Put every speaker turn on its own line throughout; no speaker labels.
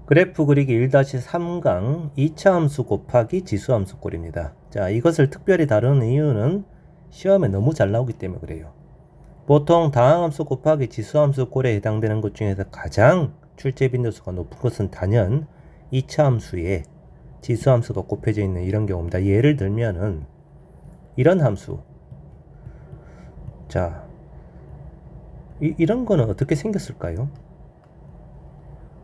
그래프 그리기 1-3강 2차 함수 곱하기 지수 함수 꼴입니다. 자, 이것을 특별히 다루는 이유는 시험에 너무 잘 나오기 때문에 그래요. 보통 다항함수 곱하기 지수함수 꼴에 해당되는 것 중에서 가장 출제 빈도수가 높은 것은 단연 2차 함수에 지수함수가 곱해져 있는 이런 경우입니다. 예를 들면은 이런 함수, 자, 이런 거는 어떻게 생겼을까요?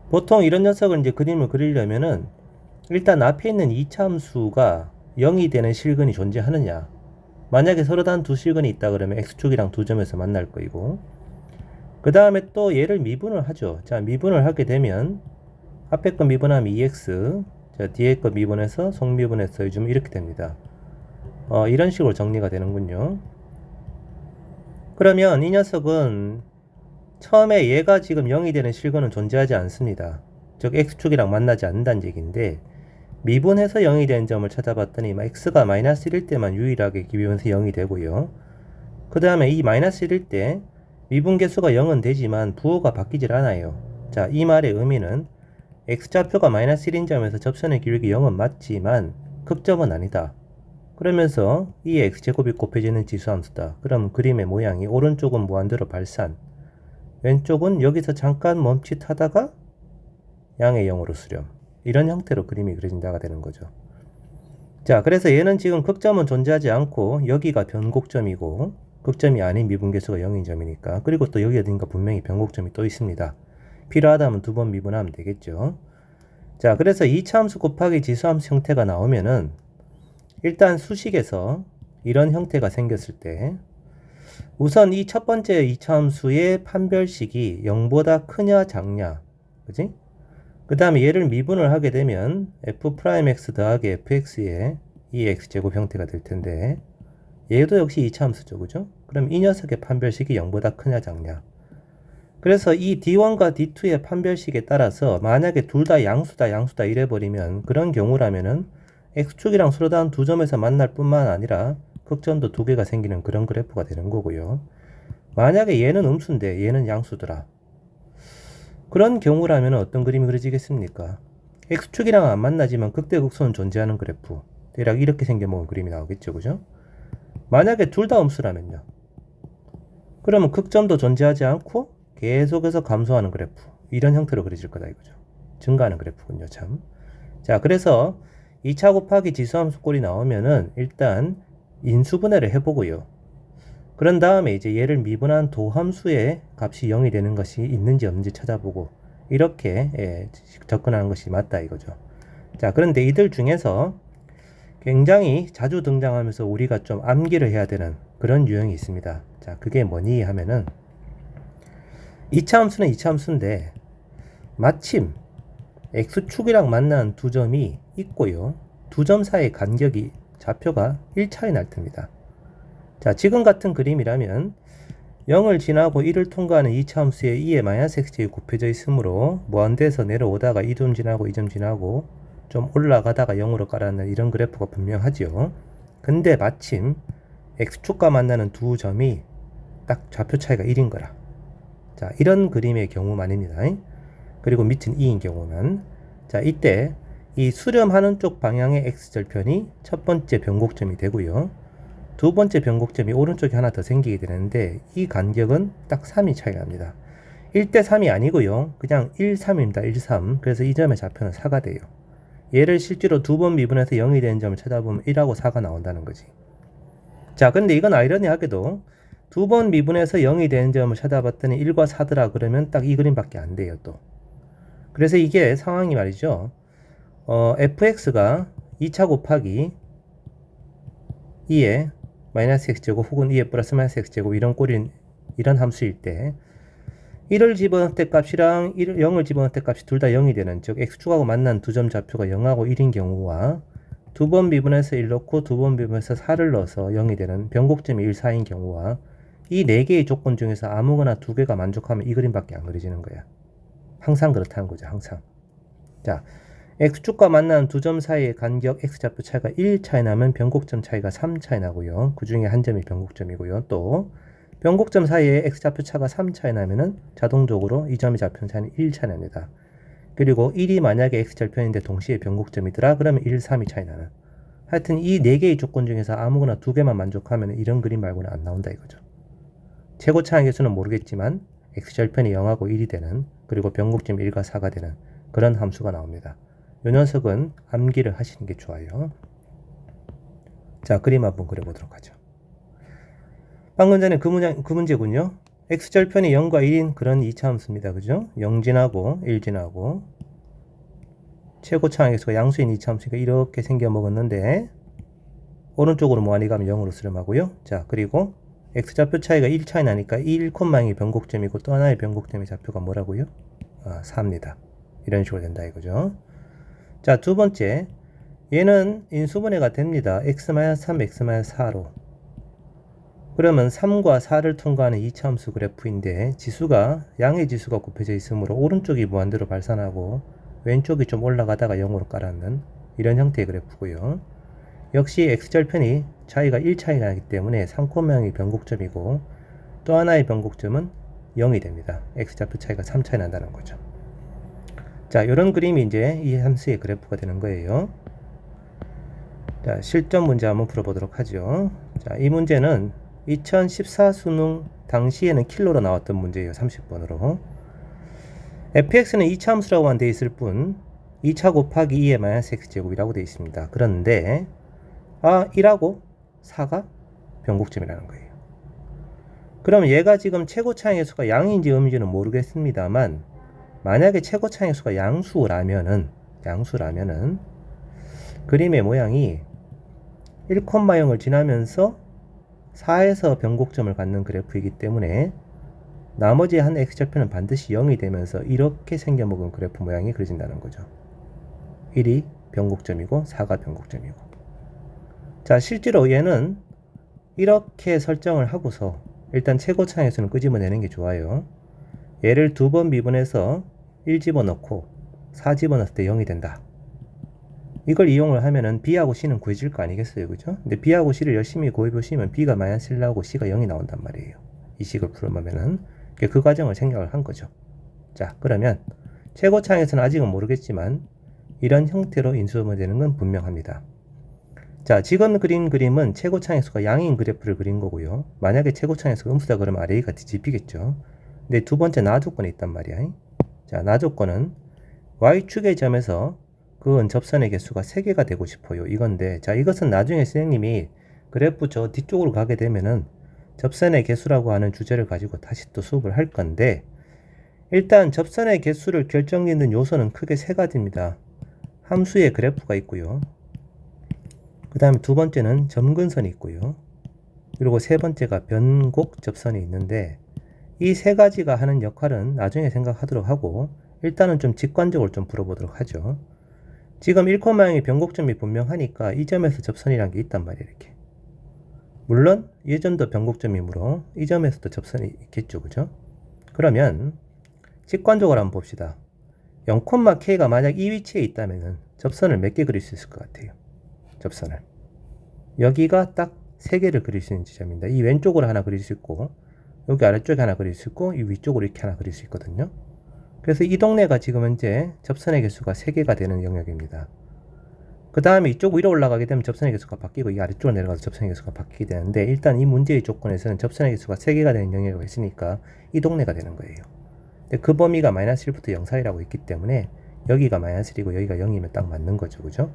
보통 이런 녀석을 이제 그림을 그리려면은 일단 앞에 있는 2차 함수가 0이 되는 실근이 존재하느냐. 만약에 서로 다른 두 실근이 있다 그러면 x축이랑 두 점에서 만날 거이고, 그 다음에 또 얘를 미분을 하죠. 자, 미분을 하게 되면 앞에 거 미분하면 2x, 자, 뒤에 거 미분해서 속미분해서 요즘 이렇게 됩니다. 이런 식으로 정리가 되는군요. 그러면 이 녀석은 처음에 얘가 지금 0이 되는 실근은 존재하지 않습니다. 즉 x축이랑 만나지 않는다는 얘기인데, 미분해서 0이 되는 점을 찾아봤더니 x가 마이너스 1일 때만 유일하게 미분해서 0이 되고요. 그 다음에 이 마이너스 1일 때 미분계수가 0은 되지만 부호가 바뀌질 않아요. 자, 이 말의 의미는 x좌표가 마이너스 1인 점에서 접선의 기울기 0은 맞지만 극점은 아니다. 그러면서 이 x제곱이 곱해지는 지수함수다. 그럼 그림의 모양이 오른쪽은 무한대로 발산, 왼쪽은 여기서 잠깐 멈칫하다가 양의 0으로 수렴. 이런 형태로 그림이 그려진다가 되는 거죠. 자, 그래서 얘는 지금 극점은 존재하지 않고 여기가 변곡점이고 극점이 아닌 미분계수가 0인 점이니까, 그리고 또 여기 어딘가 분명히 변곡점이 또 있습니다. 필요하다면 두 번 미분하면 되겠죠. 자, 그래서 2차 함수 곱하기 지수함수 형태가 나오면은 일단 수식에서 이런 형태가 생겼을 때 우선 이 첫 번째 2차 함수의 판별식이 0보다 크냐 작냐, 그지? 그 다음에 얘를 미분을 하게 되면 f'x 더하기 fx의 이 x제곱 형태가 될 텐데, 얘도 역시 2차 함수죠, 그죠? 그럼 이 녀석의 판별식이 0보다 크냐 작냐. 그래서 이 d1과 d2의 판별식에 따라서 만약에 둘 다 양수다 이래버리면, 그런 경우라면은 x축이랑 서로 다른 두 점에서 만날 뿐만 아니라 극점도 두 개가 생기는 그런 그래프가 되는 거고요. 만약에 얘는 음수인데 얘는 양수더라. 그런 경우라면 어떤 그림이 그려지겠습니까? x축이랑 안 만나지만 극대극소는 존재하는 그래프. 대략 이렇게 생겨먹은 그림이 나오겠죠, 그죠? 만약에 둘 다 음수라면요. 그러면 극점도 존재하지 않고 계속해서 감소하는 그래프. 이런 형태로 그려질 거다 이거죠. 증가하는 그래프군요, 참. 자, 그래서 2차 곱하기 지수함수 꼴이 나오면은 일단 인수분해를 해보고요. 그런 다음에 이제 얘를 미분한 도함수의 값이 0이 되는 것이 있는지 없는지 찾아보고, 이렇게 접근하는 것이 맞다 이거죠. 자, 그런데 이들 중에서 굉장히 자주 등장하면서 우리가 좀 암기를 해야 되는 그런 유형이 있습니다. 자, 그게 뭐니 하면은 2차 함수는 2차 함수인데 마침 x축이랑 만난 두 점이 있고요. 두 점 사이의 간격이 좌표가 1차이 날 겁니다. 자, 지금 같은 그림이라면 0을 지나고 1을 통과하는 2차 함수에 2의 마이너스 x제곱이 곱해져 있으므로 무한대에서 내려오다가 2점 지나고 2점 지나고 좀 올라가다가 0으로 깔아는 이런 그래프가 분명하죠. 근데 마침 x축과 만나는 두 점이 딱 좌표 차이가 1인 거라. 자, 이런 그림의 경우만입니다. 그리고 밑은 2인 경우는, 자, 이때 이 수렴하는 쪽 방향의 x절편이 첫 번째 변곡점이 되고요. 두 번째 변곡점이 오른쪽에 하나 더 생기게 되는데 이 간격은 딱 3이 차이가 납니다. 1대 3이 아니고요. 그냥 1, 3입니다. 1, 3. 그래서 이 점의 좌표는 4가 돼요. 얘를 실제로 두 번 미분해서 0이 되는 점을 찾아보면 1하고 4가 나온다는 거지. 자, 근데 이건 아이러니하게도 두 번 미분해서 0이 되는 점을 찾아봤더니 1과 4더라 그러면 딱 이 그림밖에 안 돼요, 또. 그래서 이게 상황이 말이죠. fx가 2차 곱하기 2의 마이너스 x제곱 혹은 2의 플러스 마이너스 x제곱 이런 함수일 때 1을 집어넣을 때 값이랑 0을 집어넣을 때 값이 둘 다 0이 되는, 즉 x축하고 만난 두 점 좌표가 0하고 1인 경우와 두 번 미분해서 1 넣고 두 번 미분해서 4를 넣어서 0이 되는 변곡점이 1, 4인 경우와 이 네 개의 조건 중에서 아무거나 두 개가 만족하면 이 그림밖에 안 그려지는 거야. 항상 그렇다는 거죠, 항상. 자, x축과 만나는 두 점 사이의 간격 x좌표 차이가 1 차이 나면 변곡점 차이가 3 차이 나고요. 그 중에 한 점이 변곡점이고요. 또 변곡점 사이의 x좌표 차가 3 차이 나면은 자동적으로 이 점이 좌표 차이는 1 차이 납니다. 그리고 1이 만약에 x절편인데 동시에 변곡점이더라 그러면 1, 3이 차이 나는. 하여튼 이 4개의 조건 중에서 아무거나 2개만 만족하면 이런 그림 말고는 안 나온다 이거죠. 최고차항 계수는 모르겠지만 x절편이 0하고 1이 되는, 그리고 변곡점 1과 4가 되는 그런 함수가 나옵니다. 이 녀석은 암기를 하시는 게 좋아요. 자, 그림 한번 그려보도록 하죠. 방금 전에 그 문제군요. x절편이 0과 1인 그런 2차 함수입니다. 그죠? 0 지나고 1 지나고 최고차항 계수가 양수인 2차 함수니까 이렇게 생겨 먹었는데 오른쪽으로 무한히 가면 0으로 수렴하고요. 자, 그리고 x좌표 차이가 1 차이 나니까 1, 0이 변곡점이고 또 하나의 변곡점의 좌표가 뭐라고요? 4입니다. 이런 식으로 된다 이거죠. 자, 두 번째, 얘는 인수분해가 됩니다. x-3, x-4로. 그러면 3과 4를 통과하는 2차 함수 그래프인데 지수가, 양의 지수가 곱해져 있으므로 오른쪽이 무한대로 발산하고 왼쪽이 좀 올라가다가 0으로 깔아놓는 이런 형태의 그래프고요. 역시 x절편이 차이가 1 차이가 나기 때문에 3,0이 변곡점이고 또 하나의 변곡점은 0이 됩니다. x좌표 차이가 3 차이 난다는 거죠. 자, 이런 그림이 이제 이 함수의 그래프가 되는 거예요. 자, 실전 문제 한번 풀어보도록 하죠. 자, 이 문제는 2014 수능 당시에는 킬로로 나왔던 문제예요. 30번으로. fx는 2차 함수라고만 되어 있을 뿐 2차 곱하기 2의 마이너스 x제곱이라고 되어 있습니다. 그런데 1하고 4가 변곡점이라는 거예요. 그럼 얘가 지금 최고차항의 수가 양인지 음인지는 모르겠습니다만 만약에 최고차항의 수가 양수라면은 그림의 모양이 1,0을 지나면서 4에서 변곡점을 갖는 그래프이기 때문에 나머지 한 x절편은 반드시 0이 되면서 이렇게 생겨먹은 그래프 모양이 그려진다는 거죠. 1이 변곡점이고 4가 변곡점이고. 자, 실제로 얘는 이렇게 설정을 하고서 일단 최고차항의 수는 끄집어내는 게 좋아요. 얘를 2번 미분해서 1 집어넣고 4 집어넣을 때 0이 된다. 이걸 이용을 하면은 B하고 C는 구해질 거 아니겠어요, 그죠? 근데 B하고 C를 열심히 구해보시면 B가 마이너스 1 나오고 C가 0이 나온단 말이에요. 이 식을 풀어보면은 그 과정을 생각을 한 거죠. 자, 그러면 최고차항에서는 아직은 모르겠지만 이런 형태로 인수분해 되는 건 분명합니다. 자, 지금 그린 그림은 최고차항의 수가 양인 그래프를 그린 거고요. 만약에 최고차항의 수가 음수다 그러면 아래 A가 뒤집히겠죠. 근데 두 번째 나조건이 있단 말이야. 자, 나조건은 Y축의 점에서 그은 접선의 개수가 3개가 되고 싶어요. 이건데, 자, 이것은 나중에 선생님이 그래프 저 뒤쪽으로 가게 되면은 접선의 개수라고 하는 주제를 가지고 다시 또 수업을 할 건데, 일단 접선의 개수를 결정짓는 요소는 크게 3가지입니다. 함수의 그래프가 있고요. 그 다음에 두 번째는 점근선이 있고요. 그리고 세 번째가 변곡 접선이 있는데, 이 3가지가 하는 역할은 나중에 생각하도록 하고 일단은 좀 직관적으로 좀 풀어보도록 하죠. 지금 1,0의 변곡점이 분명하니까 이 점에서 접선이란 게 있단 말이에요. 이렇게. 물론 예전도 변곡점이므로 이 점에서도 접선이 있겠죠. 그죠? 그러면 직관적으로 한번 봅시다. 0,k가 만약 이 위치에 있다면 접선을 몇 개 그릴 수 있을 것 같아요? 접선을. 여기가 딱 3개를 그릴 수 있는 지점입니다. 이 왼쪽으로 하나 그릴 수 있고 여기 아래쪽에 하나 그릴 수 있고 이 위쪽으로 이렇게 하나 그릴 수 있거든요. 그래서 이 동네가 지금 현재 접선의 개수가 3개가 되는 영역입니다. 그 다음에 이쪽 위로 올라가게 되면 접선의 개수가 바뀌고 이 아래쪽으로 내려가서 접선의 개수가 바뀌게 되는데 일단 이 문제의 조건에서는 접선의 개수가 3개가 되는 영역이 있으니까 이 동네가 되는 거예요. 근데 그 범위가 마이너스 1부터 0 사이라고 있기 때문에 여기가 마이너스 1이고 여기가 0이면 딱 맞는 거죠. 그죠?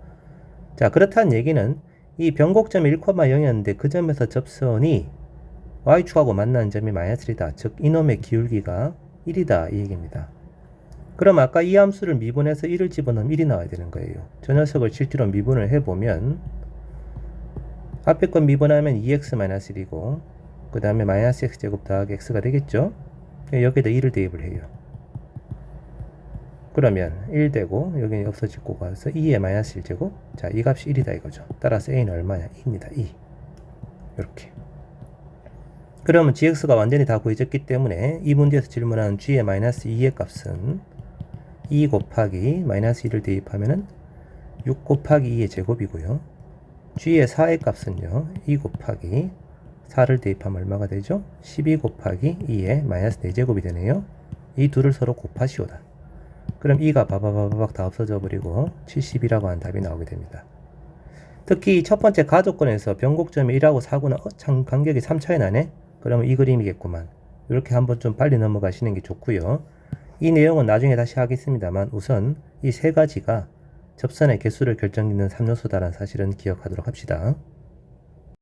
자, 그렇다는 얘기는 이 변곡점 1,0이었는데 그 점에서 접선이 Y축하고 만나는 점이 마이너스 1이다. 즉 이놈의 기울기가 1이다. 이 얘기입니다. 그럼 아까 이 함수를 미분해서 1을 집어넣으면 1이 나와야 되는 거예요. 저 녀석을 실제로 미분을 해보면 앞에 건 미분하면 2x-1이고 그 다음에 마이너스 x제곱 더하기 x가 되겠죠. 여기다 1을 대입을 해요. 그러면 1 되고 여기는 없어질 거가 와서 2의 마이너스 1제곱. 자, 이 값이 1이다 이거죠. 따라서 a는 얼마냐? 2입니다. 2. 이렇게. 그러면 gx가 완전히 다 구해졌기 때문에 이 문제에서 질문하는 g의 마이너스 2의 값은 2 곱하기 마이너스 1을 대입하면은 6 곱하기 2의 제곱이고요. g의 4의 값은요. 2 곱하기 4를 대입하면 얼마가 되죠? 12 곱하기 2의 마이너스 4제곱이 되네요. 이 둘을 서로 곱하시오다. 그럼 E가 바바바바박 다 없어져 버리고 70이라고 하는 답이 나오게 됩니다. 특히 첫 번째 가족권에서 변곡점이 1하고 4구나 참 간격이 3 차이 나네? 그러면 이 그림이겠구만. 이렇게 한번 좀 빨리 넘어가시는 게 좋고요. 이 내용은 나중에 다시 하겠습니다만 우선 이 세 가지가 접선의 개수를 결정짓는 3요소다라는 사실은 기억하도록 합시다.